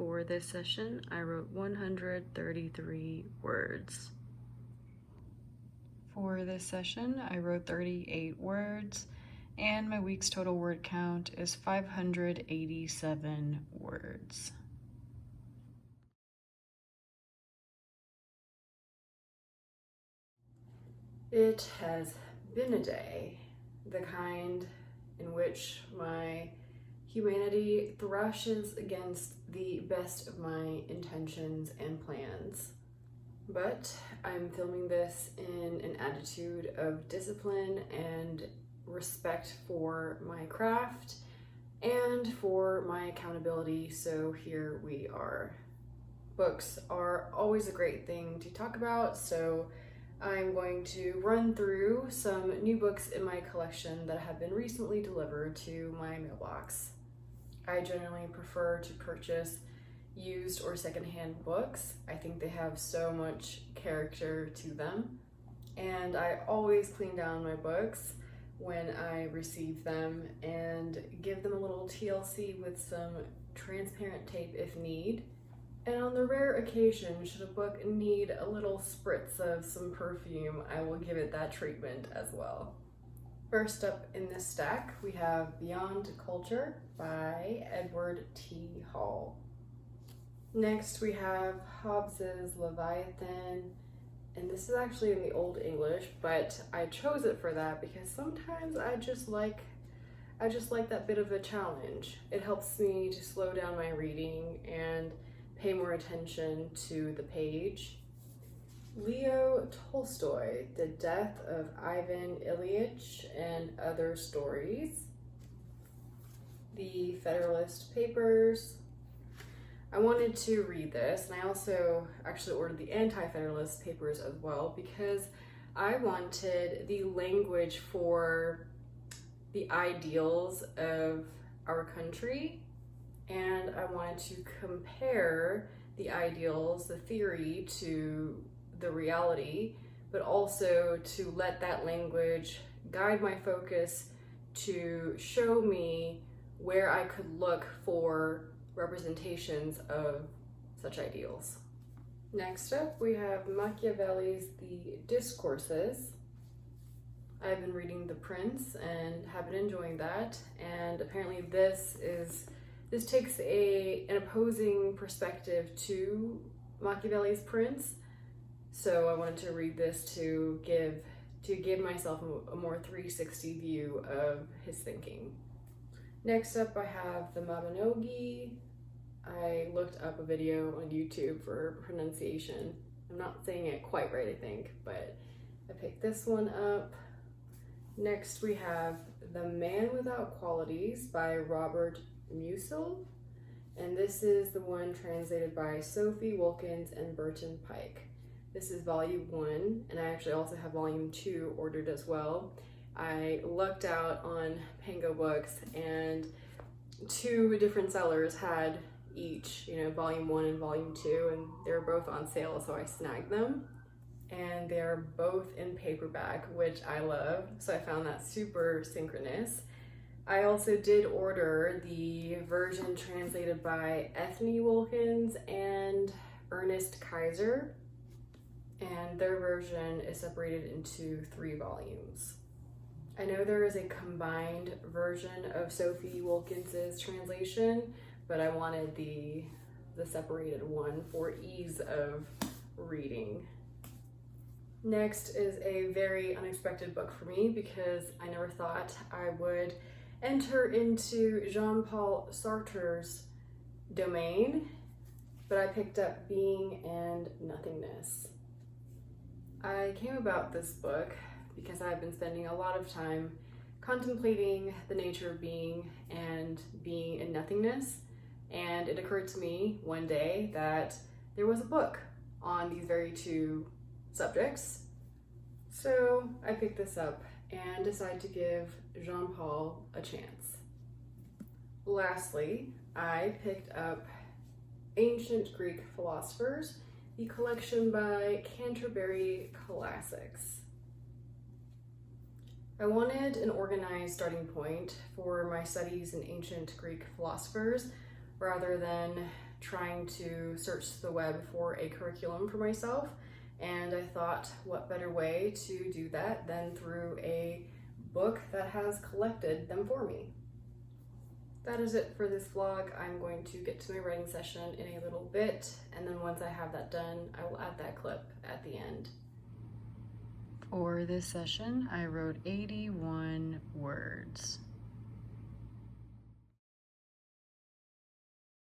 For this session, I wrote 133 words. For this session, I wrote 38 words, and my week's total word count is 587 words. It has been a day, the kind in which my humanity thrashes against the best of my intentions and plans. But I'm filming this in an attitude of discipline and respect for my craft and for my accountability, so here we are. Books are always a great thing to talk about, so I'm going to run through some new books in my collection that have been recently delivered to my mailbox. I generally prefer to purchase used or secondhand books. I think they have so much character to them, and I always clean down my books when I receive them and give them a little TLC with some transparent tape if need. And on the rare occasion, should a book need a little spritz of some perfume, I will give it that treatment as well. First up in this stack, we have Beyond Culture by Edward T. Hall. Next, we have Hobbes's Leviathan, and this is actually in the Old English, but I chose it for that because sometimes I just like that bit of a challenge. It helps me to slow down my reading and pay more attention to the page. Leo Tolstoy, The Death of Ivan Ilyich and Other Stories. The Federalist Papers. I wanted to read this, and I also actually ordered the Anti-Federalist Papers as well because I wanted the language for the ideals of our country, and I wanted to compare the ideals, the theory, to the reality, but also to let that language guide my focus to show me where I could look for representations of such ideals. Next up, we have Machiavelli's The Discourses. I've been reading The Prince and have been enjoying that, and apparently this takes an opposing perspective to Machiavelli's Prince, so I wanted to read this to give myself a more 360 view of his thinking. Next up, I have The Mabinogi. I looked up a video on YouTube for pronunciation. I'm not saying it quite right, I think, but I picked this one up. Next, we have The Man Without Qualities by Robert Musil, and this is the one translated by Sophie Wilkins and Burton Pike. This is volume 1, and I actually also have volume 2 ordered as well. I lucked out on Pango Books, and 2 different sellers had each, volume 1 and volume 2, and they were both on sale, so I snagged them. And they're both in paperback, which I love, so I found that super synchronous. I also did order the version translated by Ethne Wilkins and Ernest Kaiser, and their version is separated into 3 volumes. I know there is a combined version of Sophie Wilkins's translation, but I wanted the separated one for ease of reading. Next is a very unexpected book for me because I never thought I would enter into Jean-Paul Sartre's domain, but I picked up Being and Nothingness. I came about this book because I've been spending a lot of time contemplating the nature of being and being in nothingness, and it occurred to me one day that there was a book on these very 2 subjects. So I picked this up and decided to give Jean-Paul a chance. Lastly, I picked up Ancient Greek Philosophers, the collection by Canterbury Classics. I wanted an organized starting point for my studies in ancient Greek philosophers rather than trying to search the web for a curriculum for myself, and I thought what better way to do that than through a book that has collected them for me. That is it for this vlog. I'm going to get to my writing session in a little bit, and then once I have that done, I will add that clip at the end. For this session, I wrote 81 words.